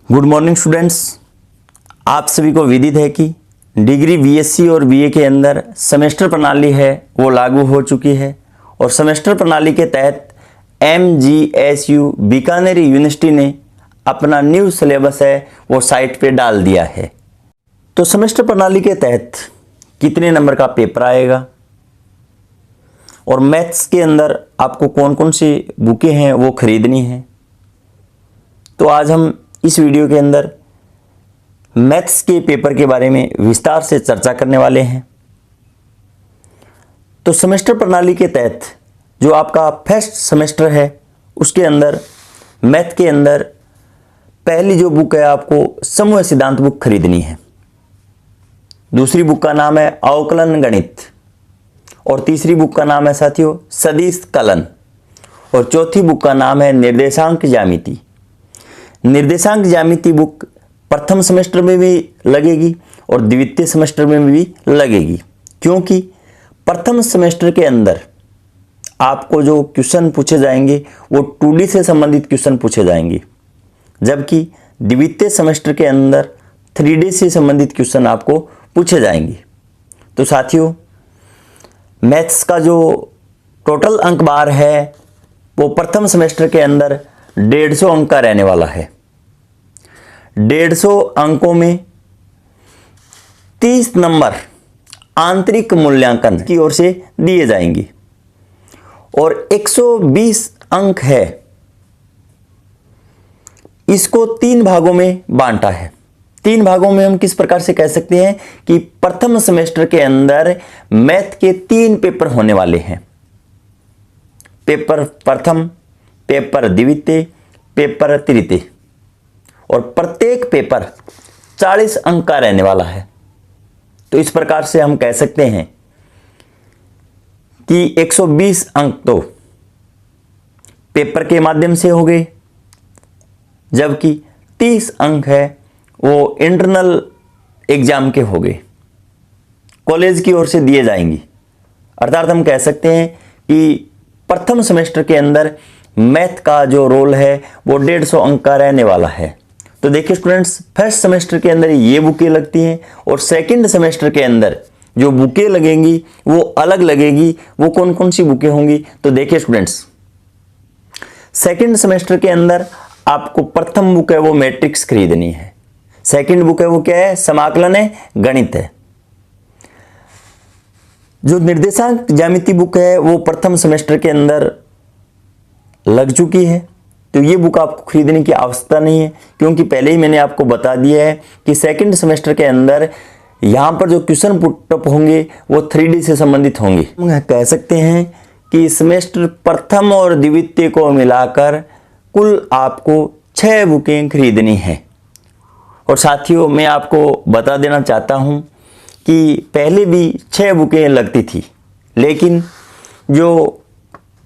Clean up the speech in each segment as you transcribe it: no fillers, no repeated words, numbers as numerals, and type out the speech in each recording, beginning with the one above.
Good morning students. आप सभी को विदित है कि डिग्री बीएससी और बीए के अंदर सेमेस्टर प्रणाली है वो लागू हो चुकी है और सेमेस्टर प्रणाली के तहत एमजीएसयू बीकानेर यूनिवर्सिटी ने अपना न्यू सिलेबस है वो साइट पे डाल दिया है। तो सेमेस्टर प्रणाली के तहत कितने नंबर का पेपर आएगा और मैथ्स के अंदर आपको कौन कौन सी बुकें हैं वो खरीदनी है, तो आज हम इस वीडियो के अंदर मैथ्स के पेपर के बारे में विस्तार से चर्चा करने वाले हैं। तो सेमेस्टर प्रणाली के तहत जो आपका फर्स्ट सेमेस्टर है उसके अंदर मैथ के अंदर पहली जो बुक है आपको समूह सिद्धांत बुक खरीदनी है। दूसरी बुक का नाम है अवकलन गणित और तीसरी बुक का नाम है साथियों सदिश कलन और चौथी बुक का नाम है निर्देशांक ज्यामिति। निर्देशांक ज्यामिति बुक प्रथम सेमेस्टर में भी लगेगी और द्वितीय सेमेस्टर में भी लगेगी, क्योंकि प्रथम सेमेस्टर के अंदर आपको जो क्वेश्चन पूछे जाएंगे वो 2D से संबंधित क्वेश्चन पूछे जाएंगे, जबकि द्वितीय सेमेस्टर के अंदर 3D से संबंधित क्वेश्चन आपको पूछे जाएंगे। तो साथियों, मैथ्स का जो टोटल अंक बार है वो प्रथम सेमेस्टर के अंदर 150 अंक का रहने वाला है। 150 अंकों में 30 नंबर आंतरिक मूल्यांकन की ओर से दिए जाएंगे और 120 अंक है, इसको 3 भागों में बांटा है। 3 भागों में हम किस प्रकार से कह सकते हैं कि प्रथम सेमेस्टर के अंदर मैथ के 3 पेपर होने वाले हैं। पेपर प्रथम, पेपर द्वितीय, पेपर तृतीय, और प्रत्येक पेपर 40 अंक का रहने वाला है। तो इस प्रकार से हम कह सकते हैं कि 120 अंक तो पेपर के माध्यम से हो गए, जबकि 30 अंक है वो इंटरनल एग्जाम के हो गए, कॉलेज की ओर से दिए जाएंगे। अर्थात हम कह सकते हैं कि प्रथम सेमेस्टर के अंदर मैथ का जो रोल है वो 150 अंक का रहने वाला है। तो देखिए स्टूडेंट्स, फर्स्ट सेमेस्टर के अंदर ये बुकें लगती हैं और सेकंड सेमेस्टर के अंदर जो बुकें लगेंगी वो अलग लगेगी। वो कौन कौन सी बुकें होंगी, तो देखिए स्टूडेंट्स, सेकंड सेमेस्टर के अंदर आपको प्रथम बुक है वो मैट्रिक्स खरीदनी है। सेकंड बुक है वो क्या है, समाकलन है, गणित है। जो निर्देशांक ज्यामिति बुक है वो प्रथम सेमेस्टर के अंदर लग चुकी है, तो ये बुक आपको खरीदने की आवश्यकता नहीं है, क्योंकि पहले ही मैंने आपको बता दिया है कि सेकंड सेमेस्टर के अंदर यहाँ पर जो क्वेश्चन पुटअप होंगे वो 3D से संबंधित होंगे। हम कह सकते हैं कि सेमेस्टर प्रथम और द्वितीय को मिलाकर कुल आपको 6 बुकें खरीदनी है। और साथियों, मैं आपको बता देना चाहता हूँ कि पहले भी 6 बुकें लगती थी, लेकिन जो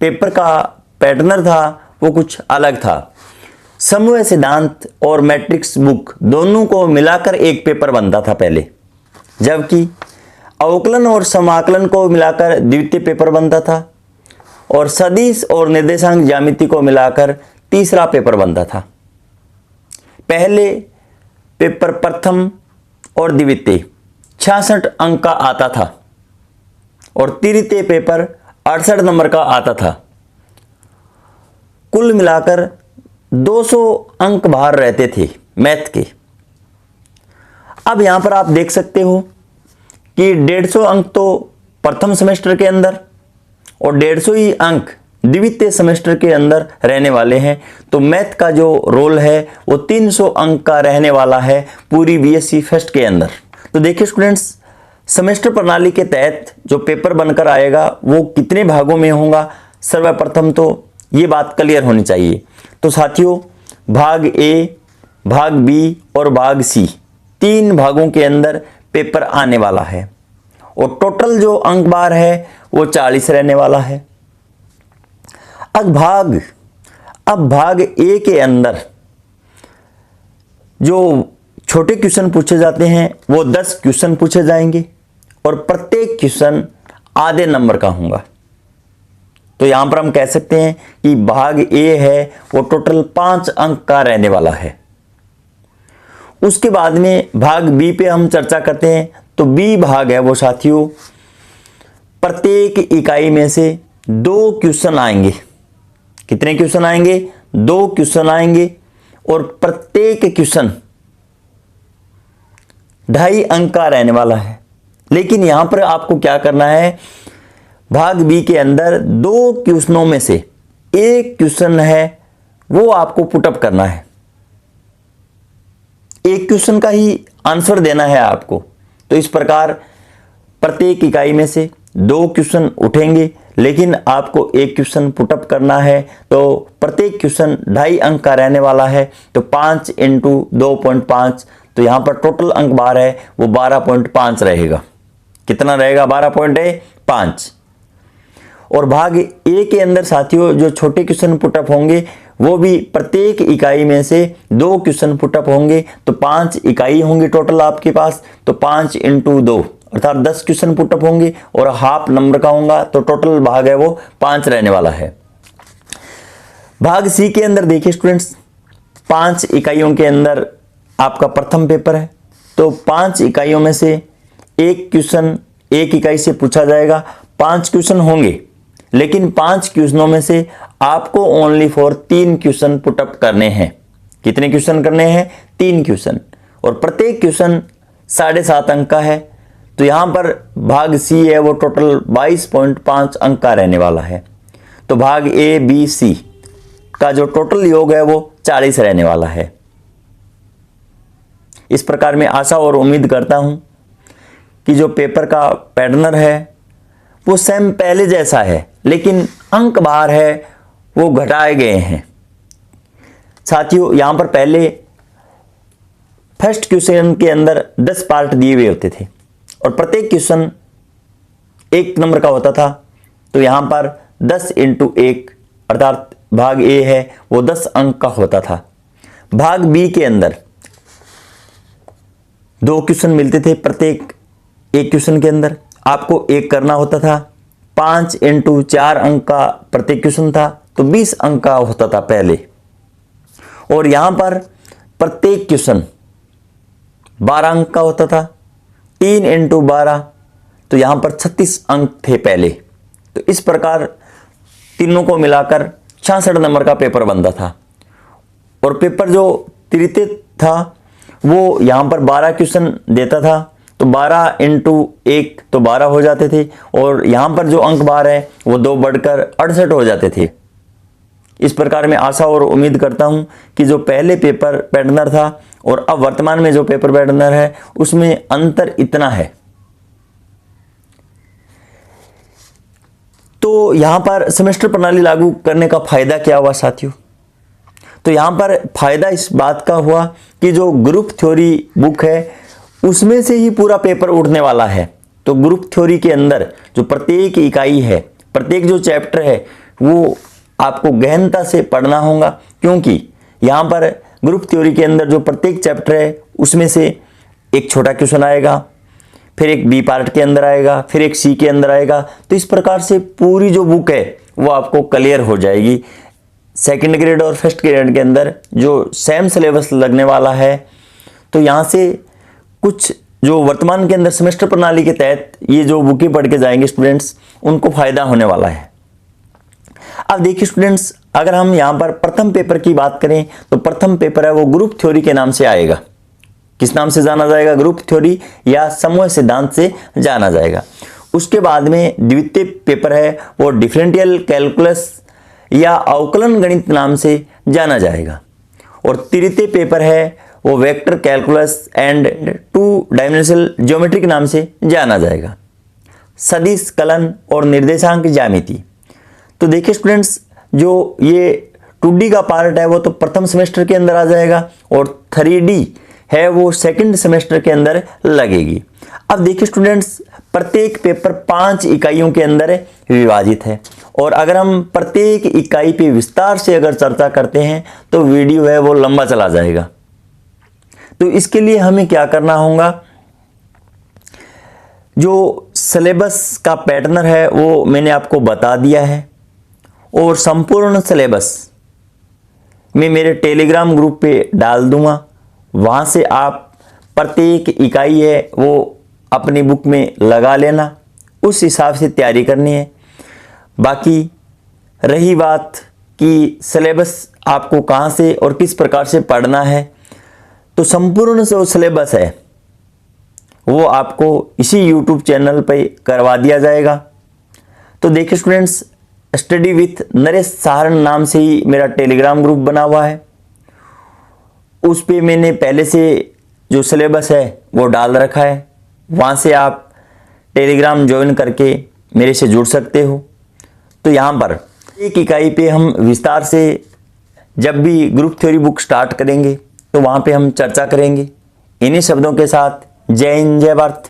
पेपर का पैटर्न था वो कुछ अलग था। समूह सिद्धांत और मैट्रिक्स बुक दोनों को मिलाकर एक पेपर बनता था पहले, जबकि अवकलन और समाकलन को मिलाकर द्वितीय पेपर बनता था और सदिश और निर्देशांक ज्यामिति को मिलाकर तीसरा पेपर बनता था। पहले पेपर प्रथम और द्वितीय 66 अंक का आता था और तृतीय पेपर 68 नंबर का आता था। कुल मिलाकर 200 अंक बाहर रहते थे मैथ के। अब यहां पर आप देख सकते हो कि 150 अंक तो प्रथम सेमेस्टर के अंदर और 150 ही अंक द्वितीय सेमेस्टर के अंदर रहने वाले हैं। तो मैथ का जो रोल है वो 300 अंक का रहने वाला है पूरी बीएससी फर्स्ट के अंदर। तो देखिए स्टूडेंट्स, सेमेस्टर प्रणाली के तहत जो पेपर बनकर आएगा वो कितने भागों में होगा, सर्वप्रथम तो ये बात क्लियर होनी चाहिए। तो साथियों, भाग ए, भाग बी और भाग सी 3 भागों के अंदर पेपर आने वाला है और टोटल जो अंक बार है वो 40 रहने वाला है। अब भाग ए के अंदर जो छोटे क्वेश्चन पूछे जाते हैं वो 10 क्वेश्चन पूछे जाएंगे और प्रत्येक क्वेश्चन आधे नंबर का होगा। तो यहां पर हम कह सकते हैं कि भाग ए है वो टोटल 5 अंक का रहने वाला है। उसके बाद में भाग बी पे हम चर्चा करते हैं। तो बी भाग है वो साथियों, प्रत्येक इकाई में से 2 क्वेश्चन आएंगे। कितने क्वेश्चन आएंगे? 2 क्वेश्चन आएंगे और प्रत्येक क्वेश्चन 2.5 अंक का रहने वाला है। लेकिन यहां पर आपको क्या करना है, भाग बी के अंदर 2 क्वेश्चनों में से एक क्वेश्चन है वो आपको पुटअप करना है। एक क्वेश्चन का ही आंसर देना है आपको। तो इस प्रकार प्रत्येक इकाई में से 2 क्वेश्चन उठेंगे, लेकिन आपको एक क्वेश्चन पुटअप करना है। तो प्रत्येक क्वेश्चन 2.5 अंक का रहने वाला है। तो 5 × 2.5, तो यहां पर टोटल अंक बार है वो 12.5 रहेगा। कितना रहेगा? 12.5। और भाग ए के अंदर साथियों जो छोटे क्वेश्चन पुटअप होंगे वो भी प्रत्येक इकाई में से 2 क्वेश्चन पुटअप होंगे। तो 5 इकाई होंगी टोटल आपके पास। तो 5 × 2 अर्थात 10 क्वेश्चन पुटअप होंगे और हाफ नंबर का होगा। तो टोटल भाग है वो 5 रहने वाला है। भाग सी के अंदर देखिए स्टूडेंट्स, 5 इकाइयों के अंदर आपका प्रथम पेपर है। तो 5 इकाइयों में से एक क्वेश्चन एक इकाई से पूछा जाएगा। 5 क्वेश्चन होंगे, लेकिन 5 क्वेश्चनों में से आपको ओनली फॉर 3 क्वेश्चन पुटअप करने हैं। कितने क्वेश्चन करने हैं? 3 क्वेश्चन। और प्रत्येक क्वेश्चन 7.5 अंक का है। तो यहां पर भाग सी है वो टोटल 22.5 अंक का रहने वाला है। तो भाग ए बी सी का जो टोटल योग है वो 40 रहने वाला है। इस प्रकार मैं आशा और उम्मीद करता हूं कि जो पेपर का पैटर्न है वो सेम पहले जैसा है, लेकिन अंक बार है वो घटाए गए हैं। साथियों यहां पर पहले फर्स्ट क्वेश्चन के अंदर 10 पार्ट दिए हुए होते थे और प्रत्येक क्वेश्चन 1 नंबर का होता था। तो यहां पर 10 × 1 अर्थात भाग ए है वो 10 अंक का होता था। भाग बी के अंदर 2 क्वेश्चन मिलते थे प्रत्येक एक क्वेश्चन के अंदर। आपको एक करना होता था। 5 × 4 अंक का प्रत्येक क्वेश्चन था। तो 20 अंक का होता था पहले। और यहां पर प्रत्येक क्वेश्चन 12 अंक का होता था। 3 × 12, तो यहां पर 36 अंक थे पहले। तो इस प्रकार तीनों को मिलाकर 66 नंबर का पेपर बनता था। और पेपर जो तृतीय था वो यहां पर 12 क्वेश्चन देता था। तो 12 × 1 तो 12 हो जाते थे। और यहां पर जो अंक बार है वो 2 बढ़कर 68 हो जाते थे। इस प्रकार मैं आशा और उम्मीद करता हूं कि जो पहले पेपर पैटर्नर था और अब वर्तमान में जो पेपर पैटर्नर है उसमें अंतर इतना है। तो यहां पर सेमेस्टर प्रणाली लागू करने का फायदा क्या हुआ साथियों? तो यहां पर फायदा इस बात का हुआ कि जो ग्रुप थ्योरी बुक है उसमें से ही पूरा पेपर उठने वाला है। तो ग्रुप थ्योरी के अंदर जो प्रत्येक इकाई है, प्रत्येक जो चैप्टर है वो आपको गहनता से पढ़ना होगा, क्योंकि यहां पर ग्रुप थ्योरी के अंदर जो प्रत्येक चैप्टर है उसमें से एक छोटा क्वेश्चन आएगा, फिर एक बी पार्ट के अंदर आएगा, फिर एक सी के अंदर आएगा। तो इस प्रकार से पूरी जो बुक है वो आपको क्लियर हो जाएगी। सेकंड ग्रेड और फर्स्ट ग्रेड के अंदर जो सेम सिलेबस लगने वाला है। तो यहाँ से कुछ जो वर्तमान के अंदर सेमेस्टर प्रणाली के तहत ये जो बुकें पढ़ के जाएंगे स्टूडेंट्स, उनको फायदा होने वाला है। अब देखिए स्टूडेंट्स, अगर हम यहाँ पर प्रथम पेपर की बात करें तो प्रथम पेपर है वो ग्रुप थ्योरी के नाम से आएगा। किस नाम से जाना जाएगा? ग्रुप थ्योरी या समूह सिद्धांत से जाना जाएगा। उसके बाद में द्वितीय पेपर है वो डिफरेंशियल कैलकुलस या अवकलन गणित नाम से जाना जाएगा। और तृतीय पेपर है वो vector calculus and 2 dimensional geometry के नाम से जाना जाएगा। सदिश कलन और निर्देशांक ज्यामिति। तो देखिए स्टूडेंट्स, जो ये 2D का पार्ट है वो तो प्रथम सेमेस्टर के अंदर आ जाएगा और 3D है वो सेकंड सेमेस्टर के अंदर लगेगी। अब देखिए स्टूडेंट्स, प्रत्येक पेपर 5 इकाइयों के अंदर विभाजित है। और अगर हम प्रत्येक इकाई पे विस्तार से अगर चर्चा करते हैं तो वीडियो है वो लंबा चला जाएगा। तो इसके लिए हमें क्या करना होगा, जो सिलेबस का पैटर्न है वो मैंने आपको बता दिया है। और संपूर्ण सिलेबस मैं मेरे टेलीग्राम ग्रुप पे डाल दूंगा। वहाँ से आप प्रत्येक इकाई है वो अपनी बुक में लगा लेना, उस हिसाब से तैयारी करनी है। बाकी रही बात कि सिलेबस आपको कहाँ से और किस प्रकार से पढ़ना है, तो संपूर्ण जो सिलेबस है वो आपको इसी YouTube चैनल पे करवा दिया जाएगा। तो देखिए students, study with Naresh Saharan नाम से ही मेरा टेलीग्राम ग्रुप बना हुआ है। उस पे मैंने पहले से जो सिलेबस है वो डाल रखा है, वहाँ से आप टेलीग्राम ज्वाइन करके मेरे से जुड़ सकते हो। तो यहाँ पर एक इकाई पे हम विस्तार से जब भी ग्रुप थ्योरी बुक स्टार्ट करेंगे तो वहाँ पे हम चर्चा करेंगे। इन्हीं शब्दों के साथ जय हिंद, जय भारत।